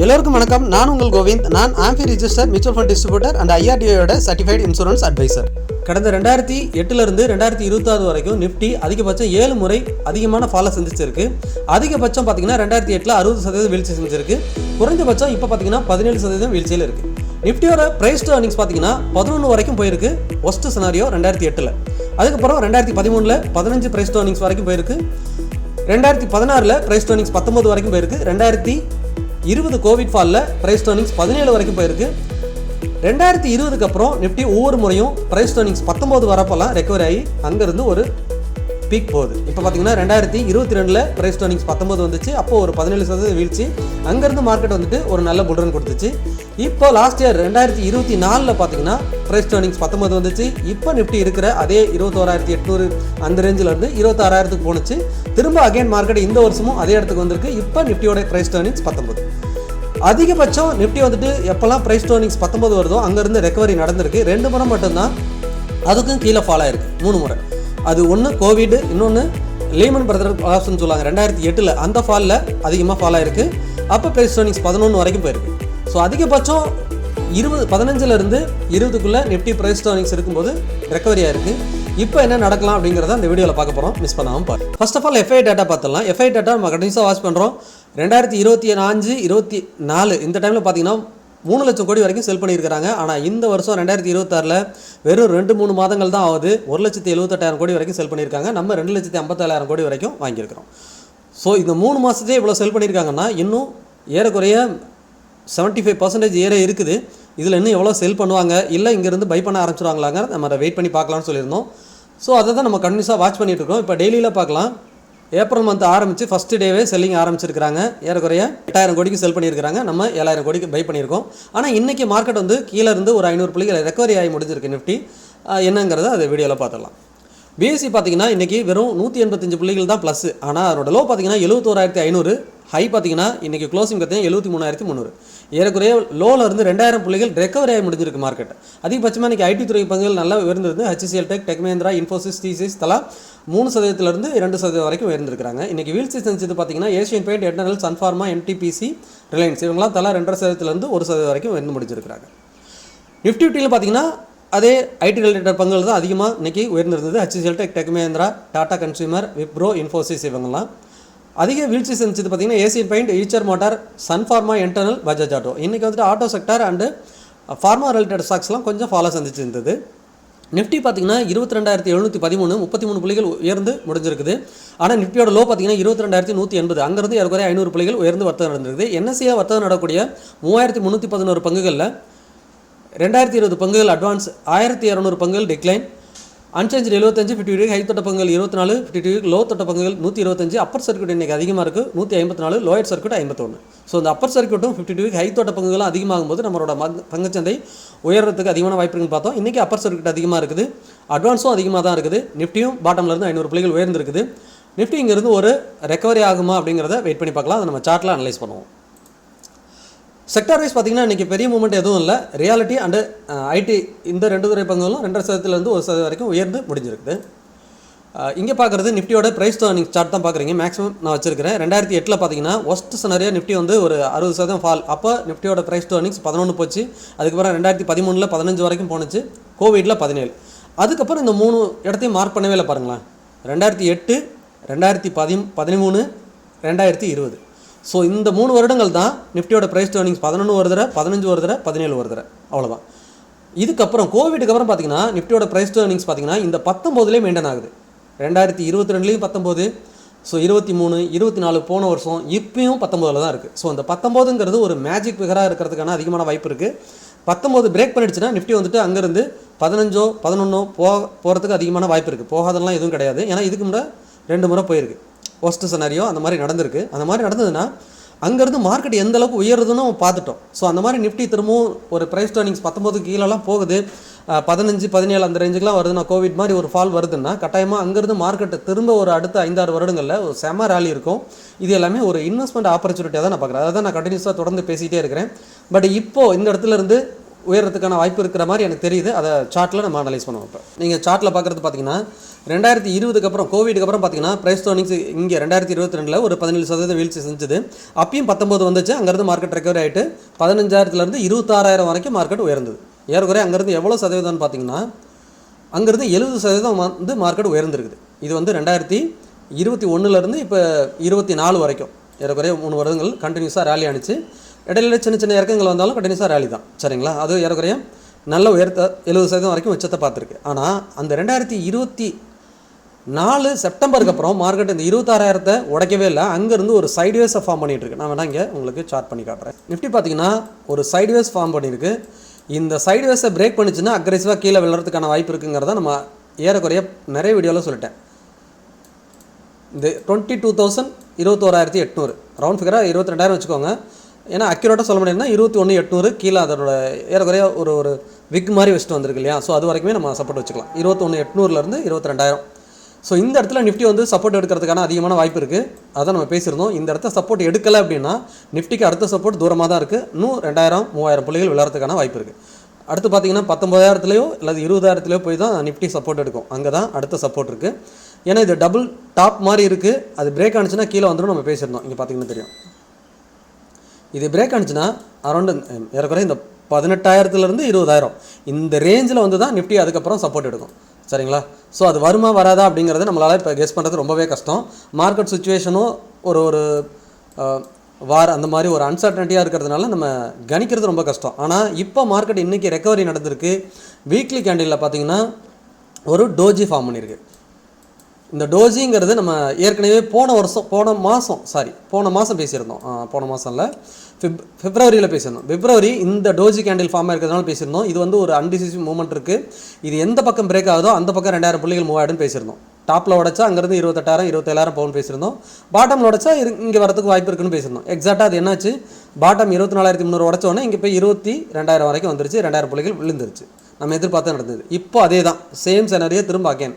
எல்லோருக்கும் வணக்கம். நான் உங்கள் கோவிந்த். நான் AMFI register mutual fund distributor and IRDAயோட சர்டிஃபைட் இன்சூரன்ஸ் அட்வைசர். கடந்த 2008 2026 வரைக்கும் நிஃப்டி அதிகபட்சம் 7 முறை அதிகமான ஃபாலை சந்திச்சிருக்கு. அதிகபட்சம் பார்த்தீங்கன்னா 2008 60% வீழ்ச்சி செஞ்சிருக்கு. குறைஞ்சபட்சம் இப்போ பார்த்தீங்கன்னா 17% வீழ்ச்சியில் இருக்குது. நிஃப்டியோட ப்ரைஸ் டு அர்னிங்ஸ் பார்த்தீங்கன்னா 11 வரைக்கும் போயிருக்கு. Worst scenario 2008. அதுக்கப்புறம் 2013 15 ப்ரைஸ் டு அர்னிங்ஸ் வரைக்கும் போயிருக்கு. 2016 ப்ரைஸ் டு அர்னிங்ஸ் 19 வரைக்கும் போயிருக்கு. 2020 கோவிட் ஃபாலில் ப்ரைஸ் டர்னிங்ஸ் 17 வரைக்கும் போயிருக்கு. 2020க்கு அப்புறம் நிஃப்டி ஒவ்வொரு முறையும் ப்ரைஸ் டர்னிங்ஸ் 19 வரப்போலாம் ரெக்கவரி ஆகி அங்கேருந்து ஒரு பீக் போகுது. இப்போ பார்த்தீங்கன்னா 2022 ப்ரைஸ் டர்னிங்ஸ் 19 வந்துச்சு. அப்போ ஒரு 17% வீழ்ச்சி. அங்கேருந்து மார்க்கெட் வந்துட்டு ஒரு நல்ல புல்ரன் கொடுத்துச்சு. இப்போ லாஸ்ட் இயர் 2024 பார்த்தீங்கன்னா ப்ரைஸ் டர்னிங்ஸ் 19 வந்துச்சு. இப்போ நிஃப்டி இருக்கிற அதே 21,800 அந்த ரேஞ்சிலேருந்து 26,000க்கு போணுச்சு. திரும்ப அகைன் மார்க்கெட் இந்த வருஷமும் அதே இடத்துக்கு வந்திருக்கு. இப்போ நிஃப்டியோட ப்ரைஸ் டர்னிங்ஸ் 19. அதிகபட்சம் நிஃப்டி வந்துட்டு எப்போல்லாம் ப்ரைஸ் டர்னிங்ஸ் 19 வருதோ அங்கேருந்து ரெக்கவரி நடந்திருக்கு. 2 முறை மட்டும்தான் அதுக்கும் கீழே ஃபால் ஆயிருக்கு. 3 முறை. அது ஒன்று கோவிட், இன்னொன்று லீமன் பிரதர் ஆப்ஷன் சொல்லுவாங்க 2008 அந்த ஃபாலில் அதிகமாக ஃபால் ஆயிருக்கு. அப்போ ப்ரைஸ் டர்னிங்ஸ் 11 வரைக்கும் போயிருக்கு. ஸோ அதிகபட்சம் 15 20க்குள்ளே நிஃப்டி ப்ரைஸ் டர்னிங்ஸ் இருக்கும்போது ரெக்கவரி ஆயிருக்கு. இப்போ என்ன நடக்கலாம் அப்படிங்கிறத அந்த வீடியோவில் பார்க்க போகிறோம். மிஸ் பண்ணாமல் பாருங்க. First of all FI data பார்த்துடலாம். FI டேட்டா நம்ம கண்டினியூஸாக வாட்ச் பண்ணுறோம். 2024 24 இந்த டைமில் பார்த்தீங்கன்னா 3 லட்சம் கோடி வரைக்கும் செல் பண்ணியிருக்கிறாங்க. ஆனால் இந்த வருஷம் 2026 வெறும் 2-3 மாதங்கள் தான் ஆகுது. 1,78,000 கோடி வரைக்கும் செல் பண்ணியிருக்காங்க. நம்ம 2,57,000 கோடி வரைக்கும் வாங்கியிருக்கிறோம். ஸோ இந்த 3 மாதத்தையே இவ்வளோ செல் பண்ணியிருக்காங்கன்னா இன்னும் ஏறக்குறைய 75% ஏற இருக்குது. இதில் இன்னும் எவ்வளோ செல் பண்ணுவாங்க, இல்லை இங்கேருந்து பை பண்ண ஆரம்பிச்சிருவாங்களாங்க, நம்ம அதை வெயிட் பண்ணி பார்க்கலாம்னு சொல்லியிருந்தோம். ஸோ அதை தான் நம்ம கண்டினியூஸாக வாட்ச் பண்ணிட்டு இருக்கோம். இப்போ டெய்லியில் பார்க்கலாம். ஏப்ரல் மந்த் ஆரம்பித்து ஃபஸ்ட்டு டேவே செல்லிங் ஆரம்பிச்சிருக்கிறாங்க. ஏறக்குறைய 8,000 கோடிக்கு செல் பண்ணியிருக்கிறாங்க. நம்ம 7,000 கோடிக்கு பை பண்ணியிருக்கோம். ஆனால் இன்றைக்கி மார்க்கெட் வந்து கீழே இருந்து ஒரு 500 புள்ளிகள் ரெக்கவரி ஆகி முடிஞ்சிருக்கு நிஃப்டி. என்னங்கிறத அதை வீடியோவில் பார்த்துடலாம். BSE பார்த்தீங்கன்னா இன்றைக்கி வெறும் 185 புள்ளிகள் தான் ப்ளஸ். ஆனால் அதோட லோ பார்த்தீங்கன்னா 71,500. ஹை பார்த்தீங்கன்னா இன்றைக்கி க்ளோசிங் பார்த்தீங்கன்னா 73,300. ஏறக்குறைய லோவில் இருந்து 2,000 புள்ளிகள் ரெக்கவரி ஆகி முடிஞ்சிருக்கு மார்க்கெட். அதிகபட்சமாக இன்றைக்கி IT துறை பங்குகள் நல்லா உயர்ந்திருந்து HCL tech, tech Mahindra, Infosys, TCS தலா 3%லேருந்து 2% வரைக்கும் உயர்ந்திருக்கிறாங்க. இன்றைக்கி வீழ்ச்சி செஞ்சது பார்த்தீங்கன்னா Asian paint, eternal, Sun Pharma, NTPC, Reliance இவங்களாம் தலா 2.5%லேருந்து 1% வரைக்கும் உயர்ந்து முடிஞ்சிருக்கிறாங்க. நிஃப்டியில் பார்த்தீங்கன்னா அதே IT ரிலேட்டட் பங்குகள் தான் அதிகமாக இன்றைக்கி உயர்ந்திருந்தது. HCL tech, tech Mahindra, Tata consumer, Wipro, Infosys இவங்கெல்லாம். அதிக வீழ்ச்சி செஞ்சது பார்த்தீங்கன்னா Asian paint, Eicher motor, Sun Pharma, Eternal, Bajaj auto. இன்றைக்கி வந்துட்டு auto sector and pharma related ஸ்டாக்ஸ்லாம் கொஞ்சம் ஃபாலோ செஞ்சுருந்தது. நிஃப்டி பார்த்தீங்கன்னா 22,713 33 புள்ளிகள் உயர்ந்து முடிஞ்சிருக்குது. ஆனால் நிஃப்டியோட லோ பார்த்தீங்கன்னா 22,180. அங்கேருந்து ஏறக்குறைய 500 புள்ளிகள் உயர்ந்து வர்த்தகம் நடந்திருக்குது. NSE வர்த்தகம் நடக்கூடிய 3,311 பங்குகளில் 2,020 பங்குகள் அட்வான்ஸ், 1,200 பங்குகள் டிக்ளைன், அன்சேஞ்ச் 75 50 வீக், ஹை தொட்ட பங்குகள் 24 50 வீக், லோ தொட்ட பங்குகள் 125. அப்பர் சர்க்யூட் இன்றைக்கி அதிகமாக இருக்குது 154, லோயர் சர்க்யூட் 51. ஸோ இந்த அப்பர் சர்க்யூட்டும் 50 வீக், ஹை தொட்ட பங்குகளும் அதிகமாகும் போது நம்மளோட பங்குச்சந்தை உயர்றதுக்கு அதிகமான வாய்ப்புன்னு பார்த்தோம். இன்றைக்கி அப்பர் சர்க்யூட் அதிகமாக இருக்குது, அட்வான்ஸும் அதிகமாக தான் இருக்குது. நிஃப்டியும் பாட்டம்லேருந்து 500 புள்ளிகள் உயர்ந்திருக்குது. நிஃப்டி இங்கேருந்து ஒரு ரெக்கவரி ஆகுமா அப்படிங்கிறத வெயிட் பண்ணி பார்க்கலாம். அதை நம்ம சார்ட்டில் அனலைஸ் பண்ணுவோம். செக்டார் வைஸ் பார்த்தீங்கன்னா இன்றைக்கி பெரிய மூவ்மெண்ட் எதுவும் இல்லை. ரியாலிட்டி அண்டு IT இந்த 2 துறை பங்குகளும் 2.5%லேருந்து 1% வரைக்கும் உயர்ந்து முடிஞ்சிருக்குது. இங்கே பார்க்குறது நிஃப்டியோட ப்ரைஸ் டு அர்னிங்ஸ் சார்ட் தான் பார்க்குறீங்க. மேக்ஸிமம் நான் வச்சிருக்கிறேன். 2008 பார்த்தீங்கன்னா ஒஸ்ட் சினாரியோ நிஃப்டி வந்து ஒரு 60% ஃபால். அப்போ நிஃப்டியோட ப்ரைஸ் டு அர்னிங்ஸ் 11 போச்சு. அதுக்கப்புறம் 2013 15 வரைக்கும் போணுச்சு. கோவிடில் 17. அதுக்கப்புறம் இந்த 3 இடத்தையும் மார்க் பண்ணவே இல்லை பாருங்களேன். 2008, 2013, 2020. ஸோ இந்த 3 வருடங்கள் தான் நிஃப்டியோட ப்ரைஸ் டு அர்னிங்ஸ் 11 ஒரு தடவை, 15 ஒரு தடவை, 17 ஒரு தடவை, அவ்வளோதான். இதுக்கப்புறம் கோவிடுக்கு அப்புறம் பார்த்தீங்கன்னா நிஃப்டியோட ப்ரைஸ் டு அர்னிங்ஸ் பார்த்தீங்கன்னா இந்த 19 மெயின்டைன் ஆகுது. 2022 19. ஸோ 23, 24 போன வருஷம், இப்பயும் 19 தான் இருக்குது. ஸோ அந்த 19ங்கிறது ஒரு மேஜிக் ஃபிகராக இருக்கிறதுக்கான அதிகமான வாய்ப்பு இருக்குது. 19 பிரேக் பண்ணிடுச்சுன்னா நிஃப்டி வந்துட்டு அங்கேருந்து 15 11 போகிறதுக்கு அதிகமான வாய்ப்பு இருக்குது. போகாதெல்லாம் எதுவும் கிடையாது. ஏன்னா இதுக்கு முன்னாடி 2 முறை போயிருக்கு. ஒஸ்ட் சினாரியோ அந்த மாதிரி நடந்திருக்கு. அந்த மாதிரி நடந்ததுன்னா அங்கேருந்து மார்க்கெட் எந்த அளவுக்கு உயர்றதுன்னு நம்ம பார்த்துட்டோம். ஸோ அந்த மாதிரி நிஃப்டி திரும்பவும் ஒரு ப்ரைஸ் டர்னிங்ஸ் 19 கீழெல்லாம் போகுது, 15 17 அந்த ரேஞ்சுக்கெலாம் வருதுன்னா, கோவிட் மாதிரி ஒரு ஃபால் வருதுன்னா கட்டாயமாக அங்கேருந்து மார்க்கெட்டு திரும்ப ஒரு அடுத்த 5-6 வருடங்களில் ஒரு செம ராலி இருக்கும். இது எல்லாமே ஒரு இன்வெஸ்ட்மெண்ட் ஆப்பர்ச்சுனிட்டியாக தான் நான் பார்க்குறேன். அதை தான் நான் கண்டினியூஸாக தொடர்ந்து பேசிகிட்டே இருக்கிறேன். பட் இப்போது இந்த இடத்துல இருந்து உயரத்துக்கான வாய்ப்பு இருக்கிற மாதிரி எனக்கு தெரியுது. அதை சார்ட்டில் நம்ம அனலைஸ் பண்ணுவோம். இப்போ நீங்கள் சார்ட்டில் பார்க்குறது பார்த்தீங்கன்னா 2020க்கு அப்புறம் கோவிடுக்கு அப்புறம் பார்த்தீங்கன்னா ப்ரைஸ் ஏர்னிங்ஸ் இங்கே 2022 ஒரு 17% வீழ்ச்சி செஞ்சது. அப்பயும் 19 வந்துச்சு. அங்கேருந்து மார்க்கெட் ரெக்கவரி ஆகிட்டு 15,000 26,000 வரைக்கும் மார்க்கெட் உயர்ந்தது. ஏறக்குறைய அங்கேருந்து எவ்வளோ சதவீதம்னு பார்த்தீங்கன்னா அங்கேருந்து 70% வந்து மார்க்கெட் உயர்ந்திருக்குது. இது வந்து 2021 இப்போ 24 வரைக்கும் ஏறக்குறைய 3 வருடங்கள் கண்டினியூஸாக ரேலி ஆனிச்சு. இடையில சின்ன சின்ன இறக்கங்கள் வந்தாலும் கண்டினியூஸாக ரேலி தான். சரிங்களா? அது ஏறக்குறைய நல்ல உயர்த்த 70% வரைக்கும் உச்சத்தை பார்த்துருக்கு. ஆனால் அந்த 2024 செப்டம்பருக்கு அப்புறம் மார்க்கெட் இந்த 26,000 உடைக்கவே இல்லை. அங்கேருந்து ஒரு சைட்வேஸை ஃபார்ம் பண்ணிகிட்டு இருக்கு. நான் வேணா இங்கே உங்களுக்கு சார்ட் பண்ணி காட்டுறேன். நிஃப்டி பார்த்தீங்கன்னா ஒரு சைட்வேஸ் ஃபார்ம் பண்ணியிருக்கு. இந்த சைட்வேஸை பிரேக் பண்ணிச்சுன்னா அக்ரெசிவாக கீழே விழுறதுக்கான வாய்ப்பு இருக்குங்கிறத நம்ம ஏறக்குறைய நிறைய வீடியோவில் சொல்லிட்டேன். இந்த 22,000 21,800 ரவுண்ட் ஃபிகராக 22,000 வச்சுக்கோங்க. ஏன்னா அக்யூரேட்டாக சொல்ல முடியும்னா 21,800 கீழே அதோட ஏறக்குறைய ஒரு விக் மாதிரி வச்சுட்டு வந்திருக்கு இல்லையா? ஸோ அது வரைக்குமே நம்ம சப்போர்ட் வச்சுக்கலாம். 21,800 22,000. ஸோ இந்த இடத்துல நிஃப்டி வந்து சப்போர்ட் எடுக்கிறதுக்கான அதிகமான வாய்ப்பு இருக்குது. அதான் நம்ம பேசியிருந்தோம். இந்த இடத்த சப்போர்ட் எடுக்கலை அப்படின்னா நிஃப்டிக்கு அடுத்த சப்போர்ட் தூரமாக தான் இருக்குது. இன்னும் 2,000-3,000 புள்ளிகள் விளையாடுறதுக்கான வாய்ப்பு இருக்குது. அடுத்து பார்த்தீங்கன்னா 19,000 அல்லது 20,000 போய் தான் நிஃப்டி சப்போர்ட் எடுக்கும். அங்கே தான் அடுத்த சப்போர்ட் இருக்குது. ஏன்னா இது டபுள் டாப் மாதிரி இருக்குது. அது பிரேக் ஆனிச்சுன்னா கீழே வந்துடும். நம்ம பேசியிருந்தோம். இங்கே பார்த்தீங்கன்னா தெரியும். இது பிரேக் ஆனிச்சுன்னா அரௌண்டு ஏறக்குறைய இந்த 18,000 20,000 இந்த ரேஞ்சில் வந்து தான் நிஃப்டி அதுக்கப்புறம் சப்போர்ட் எடுக்கும். சரிங்களா? ஸோ அது வருமா வராதா அப்படிங்கிறது நம்மளால் இப்போ கெஸ் பண்ணுறது ரொம்பவே கஷ்டம். மார்க்கெட் சுச்சுவேஷனும் ஒரு அந்த மாதிரி ஒரு அன்சர்டனிட்டியாக இருக்கிறதுனால நம்ம கணிக்கிறது ரொம்ப கஷ்டம். ஆனால் இப்போ மார்க்கெட் இன்றைக்கி ரெக்கவரி நடந்திருக்கு. வீக்லி கேண்டிலில் பார்த்தீங்கன்னா ஒரு டோஜி ஃபார்ம் பண்ணியிருக்கு. இந்த டோஜிங்கிறது நம்ம ஏற்கனவே போன மாதம் பேசியிருந்தோம். போன மாதம் இல்லை, பிப்ரவரியில் பேசியிருந்தோம். பிப்ரவரி இந்த டோஜி கேண்டில் ஃபார்ம் இருக்கிறதுனால பேசியிருந்தோம். இது வந்து ஒரு அன்டிசிசிவ் மூவ்மெண்ட் இருக்குது. இது எந்த பக்கம் பிரேக் ஆகுதோ அந்த பக்கம் 2,000 புள்ளிகள் மூவ் ஆகிடுன்னு பேசியிருந்தோம். டாப்பில் உடச்சா அங்கேருந்து 28,000 27,000 பவுன் பேசியிருந்தோம். பாட்டமில் உடச்சா இங்கே வரதுக்கு வாய்ப்பு இருக்குன்னு பேசியிருந்தோம். எக்ஸாக்டாக அது என்னாச்சு? பாட்டம் 24,300 உடச்சோடனே இங்கே போய் 22,000 வரைக்கும் வந்துருச்சு. 2,000 புள்ளிகள் விழுந்துருச்சு. நம்ம எதிர்பார்த்து நடந்தது. இப்போ அதே தான் சேம் செனரியே திரும்ப அகேன்.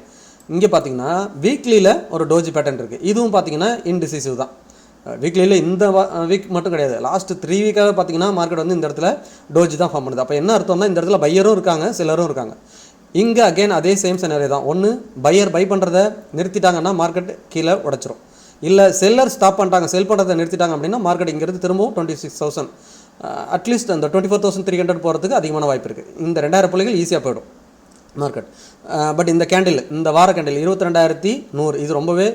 இங்கே பார்த்தீங்கன்னா வீக்லியில் ஒரு டோஜி பேட்டர்ன் இருக்குது. இதுவும் பார்த்தீங்கன்னா இன்டிசிசிவ் தான். வீக்லியில் இந்த வீக் மட்டும் கிடையாது, லாஸ்ட் 3 வீக்காக பார்த்தீங்கன்னா மார்க்கெட் வந்து இந்த இடத்துல டோஜி தான் ஃபார்ம் பண்ணுது. அப்போ என்ன அர்த்தம்னா இந்த இடத்துல பையரும் இருக்காங்க, செல்லரும் இருக்காங்க. இங்கே அகெயின் அதே சேம் செனரி தான். ஒன்று பையர் பை பண்ணுறதை நிறுத்திட்டாங்கன்னா மார்க்கெட் கீழே உடச்சிரும். இல்லை செல்லர் ஸ்டாப் பண்ணிட்டாங்க, செல் பண்ணுறதை நிறுத்திட்டாங்க அப்படின்னா மார்க்கெட் இங்கிறது திரும்பவும் 26,000 அட்லீஸ்ட் அந்த 24,300 போகிறதுக்கு அதிகமான வாய்ப்பு இருக்குது. இந்த 2,000 புள்ளிகள் ஈஸியாக போயிடும் மார்க்கெட். பட் இந்த கேண்டில், இந்த வார கேண்டில் 22,100 இது ரொம்பவே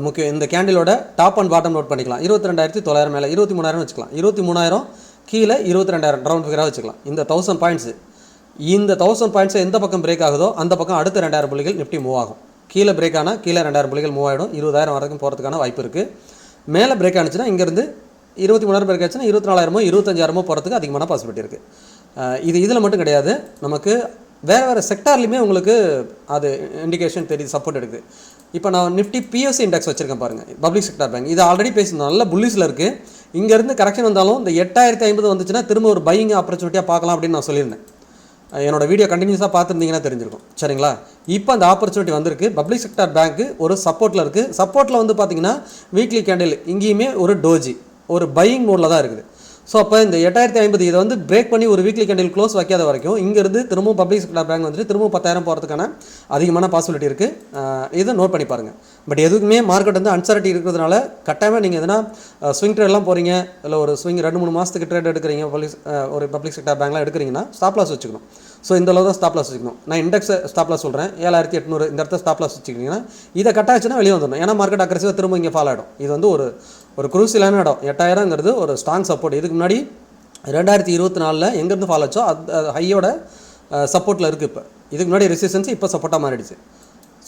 முக்கியம். இந்த கேண்டிலோட டாப் அண்ட் பாட்டம் நோட் பண்ணிக்கலாம். 22,900 மேலே 23,000 வச்சுக்கலாம். 23,000 கீழே 22,000 ரவுண்ட் ஃபிகராக வச்சுக்கலாம். இந்த 1000 பாயிண்ட்ஸு, இந்த 1000 பாயிண்ட்ஸை எந்த பக்கம் பிரேக் ஆகுதோ அந்த பக்கம் அடுத்த 2,000 புள்ளிகள் நிஃப்டி மூவ் ஆகும். கீழே பிரேக் ஆனால் கீழே 2,000 புள்ளிகள் மூவ் ஆகிடும். 20,000 வரைக்கும் போகிறதுக்கான வாய்ப்பு இருக்குது. மேலே பிரேக் ஆனிச்சுன்னா இங்கேருந்து 23,000 பிரேக் ஆச்சுன்னா 24,000 25,000 போகிறதுக்கு அதிகமான பாசிபிலிட்டி இருக்குது. இதில் மட்டும் கிடையாது, நமக்கு வேறு செக்டார்லையுமே உங்களுக்கு அது இண்டிகேஷன் தெரியுது, சப்போர்ட் எடுக்குது. இப்போ நான் நிஃப்டி பிஎஸ்சி இண்டெக்ஸ் வச்சுருக்கேன் பாருங்கள், பப்ளிக் செக்டார் பேங்க். இது ஆல்ரெடி பேசியிருந்தோம், நல்ல புல்லிஸில் இருக்குது. இங்கேருந்து கரெக்ஷன் வந்தாலும் இந்த 8,050 வந்துச்சுன்னா திரும்ப ஒரு பையிங் ஆப்பர்ச்சுனிட்டியாக பார்க்கலாம் அப்படின்னு நான் சொல்லியிருந்தேன். என்னோட வீடியோ கண்டினியூஸாக பார்த்துருந்தீங்கன்னா தெரிஞ்சிருக்கும். சரிங்களா? இப்போ அந்த ஆப்பர்ச்சுனிட்டி வந்திருக்கு. பப்ளிக் செக்டார் பேங்க்கு ஒரு சப்போர்ட்டில் இருக்குது. சப்போர்ட்டில் வந்து பார்த்தீங்கன்னா வீக்லி கேண்டில் இங்கேயுமே ஒரு டோஜி ஒரு பையிங் மோடில் தான் இருக்குது. ஸோ அப்போ இந்த 8,050 இதை வந்து பிரேக் பண்ணி ஒரு வீக்லி கேண்டில் க்ளோஸ் வைக்காத வரைக்கும் இங்கேருந்து திரும்பவும் பப்ளிக் செக்டார் பேங்க் வந்துட்டு திரும்பவும் 10,000 போகிறதுக்கான அதிகமான பாசிபிலிட்டி இருக்குது. இதை நோட் பண்ணி பாருங்கள். பட் எதுக்குமே மார்க்கெட் வந்து அன்சர்ட்டி இருக்கிறதுனால கட்டாயமாக நீங்கள் எதனா ஸ்விங் ட்ரேட்லாம் போகிறீங்க, இல்லை ஒரு ஸ்விங் 2-3 மாதத்துக்கு ட்ரேட் எடுக்கிறீங்க, ஒரு பப்ளிக் செக்டார் பேங்க்லாம் எடுக்கிறீங்கன்னா ஸ்டாப் லாஸ் வச்சுக்கணும். ஸோ இந்த அளவு தான் ஸ்டாப் லாஸ் வச்சுக்கணும். நான் இண்டெக்ஸை ஸ்டாப் லாஸ் சொல்கிறேன், 7,800 இந்த இடத்த ஸ்டாப் லாஸ் வச்சுக்கிட்டிங்கன்னா இதை கட்டாச்சுன்னா வெளியே வந்துடணும். ஏன்னா மார்க்கெட் அக்ரெசிவாக திரும்ப இங்கே ஃபால் ஆகிடும். இது வந்து ஒரு குரூசியலான இடம். 8,000ங்கிறது ஒரு ஸ்ட்ராங் சப்போர்ட். இதுக்கு முன்னாடி 2024 எங்கேருந்து ஃபால் ஆச்சோ அது ஹையோட சப்போர்ட்டில் இருக்குது. இப்போ இதுக்கு முன்னாடி ரெசிஸ்டன்ஸ் இப்போ சப்போர்ட்டாக மாறிடுச்சு.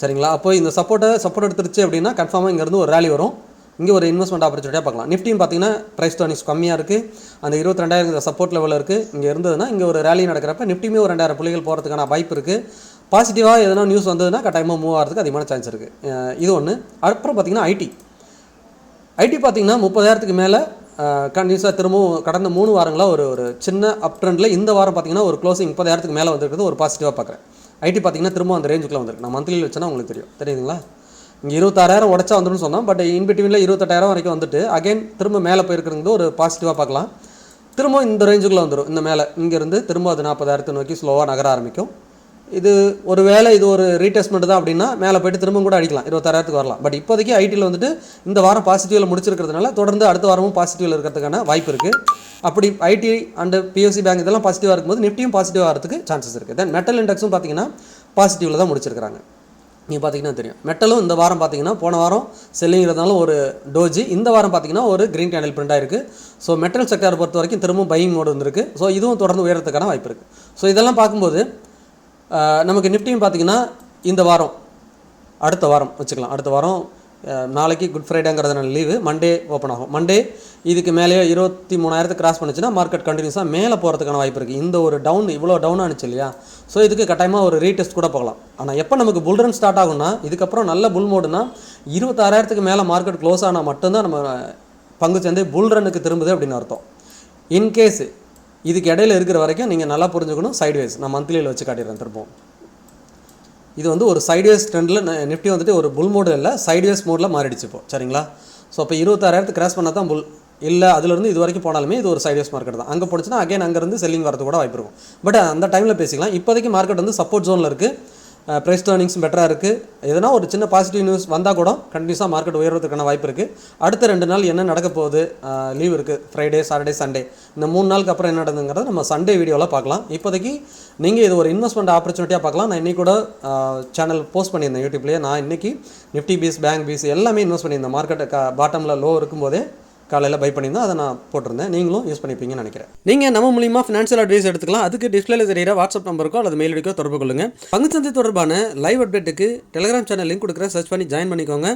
சரிங்களா? அப்போ இந்த சப்போர்ட் எடுத்துருச்சு அப்படின்னா கன்ஃபார்மாக இங்கேருந்து ஒரு ரேலி வரும். இங்கே ஒரு இன்வெஸ்ட்மெண்ட் ஆப்பர்ச்சுனிட்டியாக பார்க்கலாம். நிஃப்டியும் பார்த்தீங்கன்னா ப்ரைஸ் டு earnings கம்மியாக இருக்குது. அந்த 22,000 சப்போர்ட் லெவலில் இருக்குது. இங்கே இருந்ததுன்னா இங்கே ஒரு ரேலி நடக்கிறப்ப நிஃப்டியுமே ஒரு 2,000 புள்ளிகள் போகிறதுக்கான வாய்ப்பு இருக்குது. பாசிட்டிவாக எதனா நியூஸ் வந்ததுன்னா கட்டாயமாக மூவ் ஆகிறதுக்கு அதிகமான சான்ஸ் இருக்குது. இது ஒன்று. அப்புறம் பார்த்தீங்கன்னா ஐடி பார்த்தீங்கன்னா 30,000க்கு மேலே கண்டினியூஸாக திரும்பவும் கடந்த 3 வாரங்களாக ஒரு சின்ன அப் ட்ரெண்டில் இந்த வாரம் பார்த்தீங்கன்னா ஒரு க்ளோசிங் 30,000க்கு மேலே வந்துருக்குது. ஒரு பாசிட்டிவாக பார்க்குறேன். ஐடி பார்த்தீங்கன்னா திரும்ப அந்த ரேஞ்சுக்குள்ளே வந்துருக்கு. நான் மந்த்லியில் வச்சேன்னா உங்களுக்கு தெரியுதுங்களா? இங்கே 26,000 உடச்சா வந்துடும் சொன்னோம். பட் இன்பிட்வீனில் 28,000 வரைக்கும் வந்துட்டு அகைன் திரும்ப மேலே போயிருக்கிறது ஒரு பாசிட்டிவாக பார்க்கலாம். திரும்ப இந்த ரேஞ்சுக்குள்ளே வந்துடும். இந்த மேலே இங்கேருந்து திரும்ப அது 40,000 நோக்கி ஸ்லோவாக நகர ஆரம்பிக்கும். இது ஒரு வேளை இது ஒரு ரீடெஸ்ட்மெண்ட் தான் அப்படின்னா மேலே போய்ட்டு திரும்ப கூட அடிக்கலாம், 26,000 வரலாம். பட் இப்போதைக்கு ஐடியில் வந்துட்டு இந்த வாரம் பாசிட்டிவில் முடிச்சிருக்கிறதுனால தொடர்ந்து அடுத்த வாரமும் பாசிட்டிவில் இருக்கிறதுக்கான வாய்ப்பு இருக்குது. அப்படி ஐடி அண்டு பிஎஸ்சி பேங்க் இதெல்லாம் பாசிட்டிவாக இருக்கும்போது நிஃப்டியும் பாசிட்டிவ் ஆகிறதுக்கு சான்சஸ் இருக்குது. தென் மெட்டல் இண்டெக்ஸும் பார்த்தீங்கன்னா பாசிட்டிவில் தான் முடிச்சிருக்கிறாங்க. நீங்கள் பார்த்தீங்கன்னா தெரியும், மெட்டலும் இந்த வாரம் பார்த்தீங்கன்னா போன வாரம் செல்லிங்கிறதுனால ஒரு டோஜி, இந்த வாரம் பார்த்தீங்கன்னா ஒரு க்ரீன் கேண்டில் பிரிண்ட் ஆயிருக்கு. ஸோ மெட்டல் செக்டாரை பொறுத்த வரைக்கும் திரும்பவும் பையிங் மோடு வந்திருக்கு. ஸோ இதுவும் தொடர்ந்து உயரத்துக்கான வாய்ப்பு இருக்குது. ஸோ இதெல்லாம் பார்க்கும்போது நமக்கு நிஃப்டியும் பார்த்தீங்கன்னா இந்த வாரம் அடுத்த வாரம் வச்சுக்கலாம். அடுத்த வாரம் நாளைக்கு குட் ஃப்ரைடேங்கிறதுனால லீவு, மண்டே ஓப்பன் ஆகும். மண்டே இதுக்கு மேலேயே 23,000 கிராஸ் பண்ணிச்சுன்னா மார்க்கெட் கண்டினியூஸாக மேலே போகிறதுக்கான வாய்ப்பு இருக்குது. இந்த ஒரு டவுன் இவ்வளோ டவுன் ஆனிச்சு இல்லையா, ஸோ இதுக்கு கட்டாயமாக ஒரு ரீடெஸ்ட் கூட போகலாம். ஆனால் எப்போ நமக்கு புல் ரன் ஸ்டார்ட் ஆகும்னா இதுக்கப்புறம் நல்ல புல் மோடுனா 26,000 மேலே மார்க்கெட் க்ளோஸ் ஆனால் மட்டும்தான் நம்ம பங்கு சந்தை புல் ரன்னுக்கு திரும்புது அப்படின்னு அர்த்தம். இன்கேஸ் இதுக்கு இடையில இருக்கிற வரைக்கும் நீங்கள் நல்லா புரிஞ்சுக்கணும். சைட்வேஸ் நான் மந்த்லியில் வச்சு காட்டிடுறேன் திரும்பவும். இது வந்து ஒரு சைட்வேஸ் ட்ரெண்டில் நிஃப்டி வந்துட்டு ஒரு புல் மோடு இல்லை, சைட்வேஸ் மோடில் மாறிடுச்சு இப்போ, சரிங்களா? ஸோ அப்போ 26,000 கிராஸ் பண்ணால் தான் புல், இல்லை அதுலேருந்து இது வரைக்கும் போனாலுமே இது ஒரு சைட்வேஸ் மார்க்கெட் தான். அங்கே போச்சுன்னா அகைன் அங்கேருந்து செல்லிங் வரது கூட வாய்ப்பு இருக்கும். பட் அந்த டைமில் பேசிக்கலாம். இப்போதைக்கு மார்க்கெட் வந்து சப்போர்ட் ஜோனில் இருக்குது. ப்ரைஸ் டர்னிங்ஸும் பெட்டராக இருக்குது. எதனா ஒரு சின்ன பாசிட்டிவ் நியூஸ் வந்தால் கூட கண்டினியூஸாக மார்க்கெட் உயர்றதுக்கான வாய்ப்பு இருக்குது. அடுத்த 2 நாள் என்ன நடக்க போகுது, லீவ் இருக்குது, ஃப்ரைடே சாட்டர்டே சண்டே, இந்த 3 நாளுக்கு அப்புறம் என்ன நடந்துங்கிறத நம்ம சண்டே வீடியோவில் பார்க்கலாம். இப்போதைக்கு நீங்கள் இது ஒரு இன்வெஸ்ட்மெண்ட் ஆப்பர்ச்சுனிட்டியாக பார்க்கலாம். நான் இன்றைக்கி கூட சேனல் போஸ்ட் பண்ணியிருந்தேன் யூடியூப்லேயே. நான் இன்றைக்கி நிஃப்டி பீஸ் பேங்க் பீஸ் எல்லாமே இன்வெஸ்ட் பண்ணியிருந்தேன். மார்க்கெட்டை பாட்டமில் லோ இருக்கும்போதே காலையில் பை பண்ணியிருந்தேன், அதை நான் போட்டிருந்தேன். நீங்களும் யூஸ் பண்ணிப்பீங்கன்னு நினைக்கிறேன். நீங்கள் நம்ம மூலியமாக ஃபினான்ஷியல் அட்வைஸ் எடுத்துக்கலாம். அதுக்கு டிஸ்பிளேல தெரியிற வாட்ஸ்அப் நம்பருக்கோ அல்லது மெயில் ஐடிக்கோ தொடர்பு கொள்ளுங்கள். பங்குச்சந்தை தொடர்பான லைவ் அப்டேட்டுக்கு டெலிகிராம் சேனல் லிங்க் கொடுக்குற, சர்ச் பண்ணி ஜாயின் பண்ணிக்கோங்க.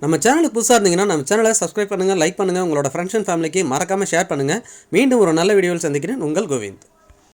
நம்ம சேனலுக்கு புதுசாக இருந்தீங்கன்னா நம்ம சேனலை சப்ஸ்கிரைப் பண்ணுங்கள், லைக் பண்ணுங்கள், உங்களோட ஃப்ரெண்ட்ஸ் அண்ட் ஃபேமிலிக்கு மறக்காமல் ஷேர் பண்ணுங்கள். மீண்டும் ஒரு நல்ல வீடியோவில் சந்திக்கிறேன். உங்கள் கோவிந்த்.